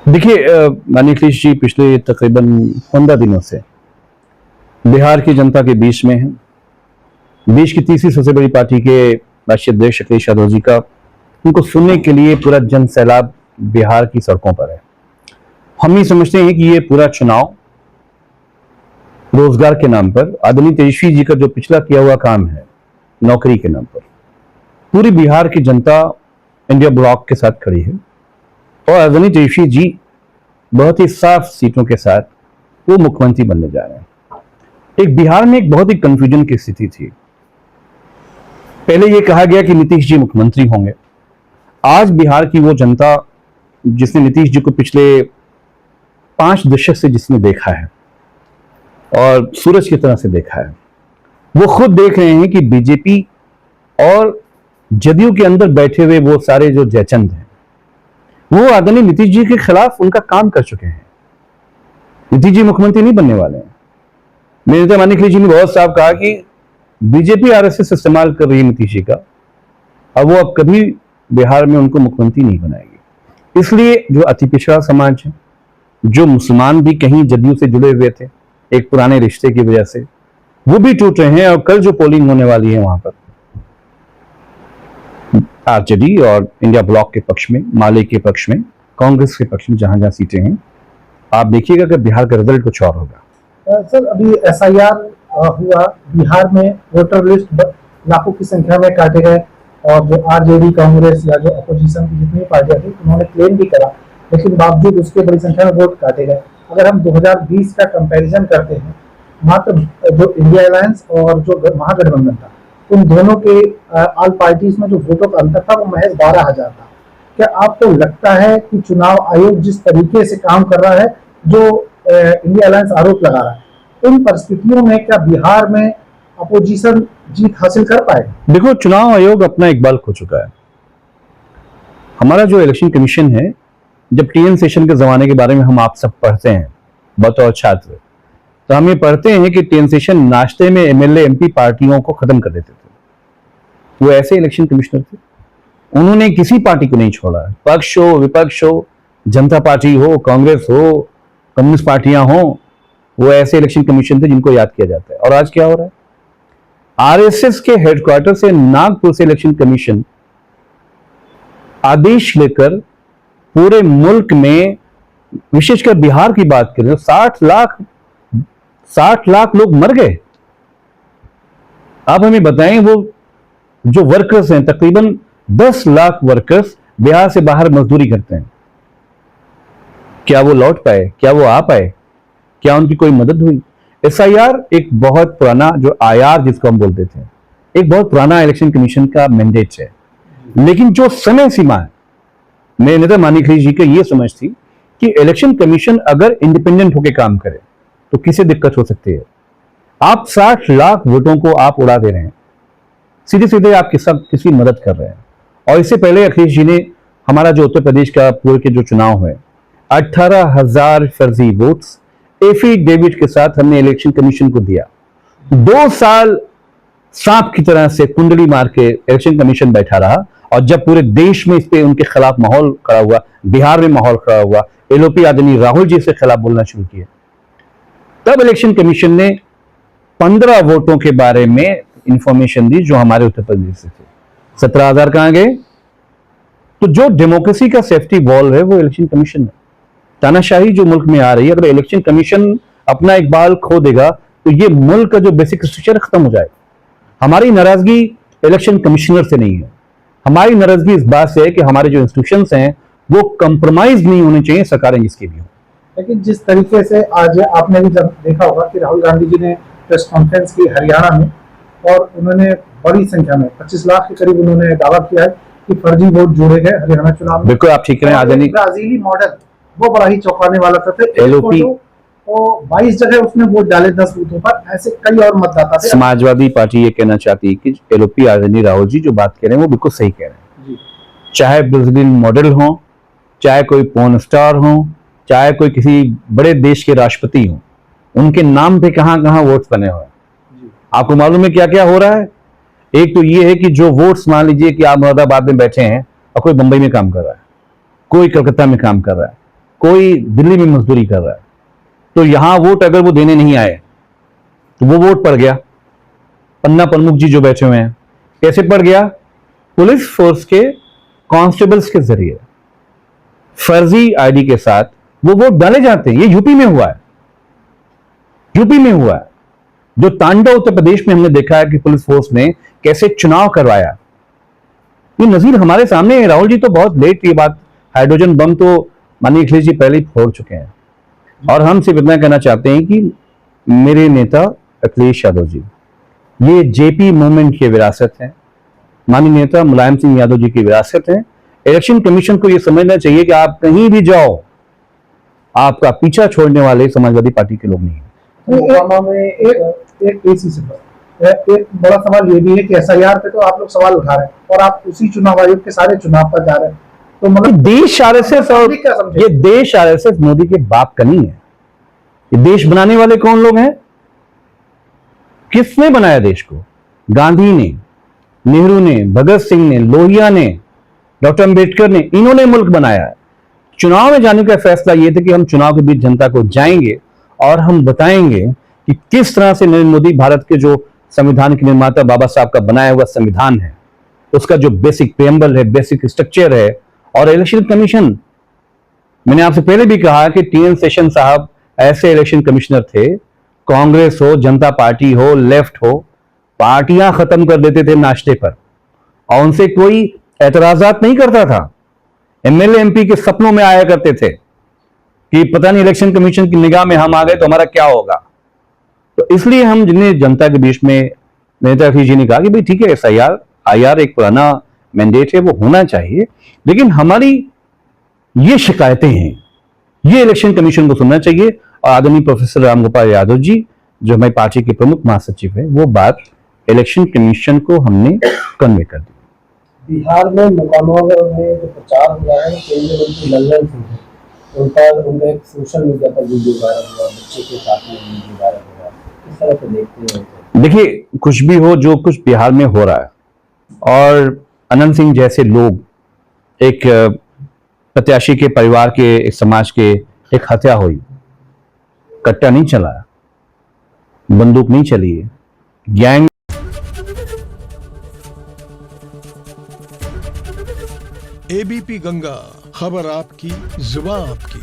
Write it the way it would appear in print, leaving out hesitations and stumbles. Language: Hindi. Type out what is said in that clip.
देखिए नीतीश जी पिछले तकरीबन 15 दिनों से बिहार की जनता के बीच में हैं। देश की तीसरी सबसे बड़ी पार्टी के राष्ट्रीय अध्यक्ष अखिलेश यादव जी का उनको सुनने के लिए पूरा जन सैलाब बिहार की सड़कों पर है। हम ये समझते हैं कि ये पूरा चुनाव रोजगार के नाम पर आदरणीय तेजस्वी जी का जो पिछला किया हुआ काम है नौकरी के नाम पर पूरी बिहार की जनता इंडिया ब्लॉक के साथ खड़ी है और आदरणीय तेजस्वी जी बहुत ही साफ सीटों के साथ वो मुख्यमंत्री बनने जा रहे हैं। एक बिहार में एक बहुत ही कंफ्यूजन की स्थिति थी। पहले ये कहा गया कि नीतीश जी मुख्यमंत्री होंगे। आज बिहार की वो जनता जिसने नीतीश जी को पिछले 5 दशक से जिसने देखा है और सूरज की तरह से देखा है, वो खुद देख रहे हैं कि बीजेपी और जदयू के अंदर बैठे हुए वो सारे जो जयचंद हैं वो आदरणीय नीतीश जी के खिलाफ उनका काम कर चुके हैं। नीतीश जी मुख्यमंत्री नहीं बनने वाले हैं। मेरे नेता माननीय अखिलेश जी ने बहुत साफ कहा कि बीजेपी आरएसएस इस्तेमाल कर रही है नीतीश जी का, अब वो अब कभी बिहार में उनको मुख्यमंत्री नहीं बनाएगी। इसलिए जो अति पिछड़ा समाज है, जो मुसलमान भी कहीं जदयू से जुड़े हुए थे एक पुराने रिश्ते की वजह से, वो भी टूट रहे हैं। और कल जो पोलिंग होने वाली है वहां पर आरजेडी और इंडिया ब्लॉक के पक्ष में, माले के पक्ष में, कांग्रेस के पक्ष में जहां जहां सीटें हैं, आप देखिएगा कि बिहार का रिजल्ट कुछ और होगा। सर, अभी एसआईआर हुआ बिहार में, वोटर लिस्ट लाखों की संख्या में काटे गए और जो आरजेडी, कांग्रेस या जो अपोजिशन की जितनी पार्टियां थी उन्होंने क्लेम भी करा, लेकिन बावजूद उसके बड़ी संख्या में वोट काटे गए। अगर हम 2020 का कंपैरिजन करते हैं, मात्र जो इंडिया अलायंस और जो महागठबंधन था, उन दोनों के ऑल पार्टीज में जो वोटों का अंतर था वो महज 12,000 था। क्या आपको लगता है कि चुनाव आयोग जिस तरीके से काम कर रहा है, जो इंडिया अलायंस आरोप लगा रहा है, उन परिस्थितियों में क्या बिहार में अपोजिशन जीत हासिल कर पाए? देखो, चुनाव आयोग अपना इकबाल खो चुका है। हमारा जो इलेक्शन कमीशन है, जब टीएन सेशन के जमाने के बारे में हम आप सब पढ़ते हैं बतौर छात्र, तो हम ये पढ़ते हैं कि टीएन सेशन नाश्ते में एमएलए एमपी पार्टियों को खत्म कर देते थे। वो ऐसे इलेक्शन कमिश्नर थे, उन्होंने किसी पार्टी को नहीं छोड़ा। पक्ष हो, विपक्ष हो, जनता पार्टी हो, कांग्रेस हो, कम्युनिस्ट पार्टियां हो, वो ऐसे इलेक्शन कमीशन थे जिनको याद किया जाता है। और आज क्या हो रहा है? आरएसएस के हेडक्वार्टर से नागपुर से इलेक्शन कमीशन आदेश लेकर पूरे मुल्क में, विशेषकर बिहार की बात करें, 60 लाख लोग मर गए। आप हमें बताएं, वो जो वर्कर्स हैं, तकरीबन 10 लाख वर्कर्स बिहार से बाहर मजदूरी करते हैं। क्या वो लौट पाए? क्या वो आ पाए? क्या उनकी कोई मदद हुई? एसआईआर एक बहुत पुराना, जो आईआर जिसको हम बोलते थे, एक बहुत पुराना इलेक्शन कमीशन का मैंडेट है। लेकिन जो समय सीमा है, मेरे नेता माननीय अखिलेश जी की ये समझ थी कि इलेक्शन कमीशन अगर इंडिपेंडेंट होकर काम करे तो किसे दिक्कत हो सकती है। आप 60 लाख वोटों को आप उड़ा दे रहे हैं, सीधे सीधे आप किसी मदद कर रहे हैं। और इससे पहले अखिलेश जी ने हमारा जो उत्तर प्रदेश का पूर्व के जो चुनाव है, 18,000 फर्जी वोट्स एफिडेविट के साथ हमने इलेक्शन कमीशन को दिया। 2 साल सांप की तरह से कुंडली मार के इलेक्शन कमीशन बैठा रहा, और जब पूरे देश में इस पे उनके खिलाफ माहौल खड़ा हुआ, बिहार में माहौल खड़ा हुआ, एलओपी आदरणीय राहुल जी से खिलाफ बोलना शुरू किया, तब इलेक्शन कमीशन ने 15 वोटों के बारे में इंफॉर्मेशन दी जो हमारे उत्तर प्रदेश से थे। 17,000 कहां गए? तो जो डेमोक्रेसी का सेफ्टी वॉल है वो इलेक्शन कमीशन है। तानाशाही जो मुल्क में आ रही है, अगर इलेक्शन कमीशन अपना इकबाल खो देगा तो ये मुल्क का जो बेसिक स्ट्रक्चर खत्म हो जाएगा। हमारी नाराजगी इलेक्शन कमिश्नर से नहीं है, हमारी नाराजगी इस बात से है कि हमारे जो इंस्टीट्यूशंस हैं वो कंप्रोमाइज नहीं होने चाहिए, सरकारें जिसकी भी हो। लेकिन जिस तरीके से आज आपने भी जब देखा होगा कि राहुल गांधी जी ने प्रेस कॉन्फ्रेंस की हरियाणा में, और उन्होंने बड़ी संख्या में 25 लाख के करीब उन्होंने दावा किया है कि फर्जी वोट जोड़े गए हरियाणा चुनाव में। बिल्कुल आप ठीक करें। आदरणीय ब्राजीली मॉडल वो बड़ा ही चौंकाने वाला था। एलओपी तो 22 जगह उसने वोट डाले 10 बूथों पर, ऐसे कई और मतदाता थे। समाजवादी पार्टी ये कहना चाहती है कि एलओपी आदरणीय राहुल जी जो बात कह रहे हैं वो बिल्कुल सही कह रहे हैं। चाहे ब्राजीलियन मॉडल हो, चाहे कोई पोर्न स्टार हो, चाहे कोई किसी बड़े देश के राष्ट्रपति हो, उनके नाम पे कहां कहां वोट्स बने हुए हैं। आपको मालूम है क्या क्या हो रहा है? एक तो ये है कि जो वोट्स, मान लीजिए कि आप मुरादाबाद में बैठे हैं और कोई बंबई में काम कर रहा है, कोई कलकत्ता में काम कर रहा है, कोई दिल्ली में मजदूरी कर रहा है, तो यहां वोट अगर वो देने नहीं आए तो वो वोट पड़ गया। पन्ना प्रमुख जी जो बैठे हुए हैं, कैसे पड़ गया? पुलिस फोर्स के कांस्टेबल्स के जरिए फर्जी आईडी के साथ वो वोट डाले जाते हैं। ये यूपी में हुआ है, यूपी में हुआ है। जो तांडव उत्तर प्रदेश में हमने देखा है कि पुलिस फोर्स ने कैसे चुनाव करवाया, ये नजीर हमारे सामने है। राहुल जी तो बहुत लेट ये बात, हाइड्रोजन बम तो माननीय अखिलेश जी पहले ही फोड़ चुके हैं। और हम सिर्फ इतना कहना चाहते हैं कि मेरे नेता अखिलेश यादव जी, ये जेपी मूवमेंट की विरासत है, माननीय नेता मुलायम सिंह यादव जी की विरासत है। इलेक्शन कमीशन को यह समझना चाहिए कि आप कहीं भी जाओ, आपका पीछा छोड़ने वाले समाजवादी पार्टी के लोग नहीं है। मोकामा में एक इसी से एक बड़ा सवाल ये भी है कि एसआईआर पे तो आप लोग सवाल उठा रहे हैं और आप उसी चुनाव आयोग के सारे चुनाव पर जा रहे हैं, तो मतलब देश आरएसएस और ये देश आरएसएस मोदी के बाप का नहीं है। ये देश बनाने वाले कौन लोग हैं? किसने बनाया देश को? गांधी ने, नेहरू ने, भगत सिंह ने, लोहिया ने, डॉक्टर अंबेडकर ने, इन्होंने मुल्क बनाया है। चुनाव में जाने का फैसला यह था कि हम चुनाव के बीच जनता को जाएंगे और हम बताएंगे कि किस तरह से नरेंद्र मोदी भारत के जो संविधान के निर्माता बाबा साहब का बनाया हुआ संविधान है, उसका जो बेसिक प्रेम्बल है, बेसिक स्ट्रक्चर है। और इलेक्शन कमीशन, मैंने आपसे पहले भी कहा कि टीएन शेषन साहब ऐसे इलेक्शन कमिश्नर थे, कांग्रेस हो, जनता पार्टी हो, लेफ्ट हो, पार्टियां खत्म कर देते थे नाश्ते पर और उनसे कोई एतराजात नहीं करता था। एमएलए एमपी के सपनों में आया करते थे कि पता नहीं इलेक्शन कमीशन की निगाह में हम आ गए तो हमारा क्या होगा। तो इसलिए हम जिन्हें जनता के बीच में, नेता अखिलेश जी ने कहा कि भाई ठीक है, एसआईआर आईआर एक पुराना मैंडेट है, वो होना चाहिए, लेकिन हमारी ये शिकायतें हैं, ये इलेक्शन कमीशन को सुनना चाहिए। और आदरणीय प्रोफेसर रामगोपाल यादव जी जो हमारी पार्टी के प्रमुख महासचिव हैं, वो बात इलेक्शन कमीशन को हमने कन्वे कर दी। बिहार में मोकामा में जो प्रचार हुआ है केंद्रीय मंत्री लल्लन सिंह है, उनका एक सोशल मीडिया पर वीडियो वायरल हुआ, बच्चे के साथ में वीडियो वायरल हुआ, किस तरह से देखते हैं? देखिए, कुछ भी हो, जो कुछ बिहार में हो रहा है, और अनंत सिंह जैसे लोग, एक प्रत्याशी के परिवार के, एक समाज के, एक हत्या हुई, कट्टा नहीं चला, बंदूक नहीं चली है, गैंग। एबीपी गंगा, खबर आपकी, जुबान आपकी।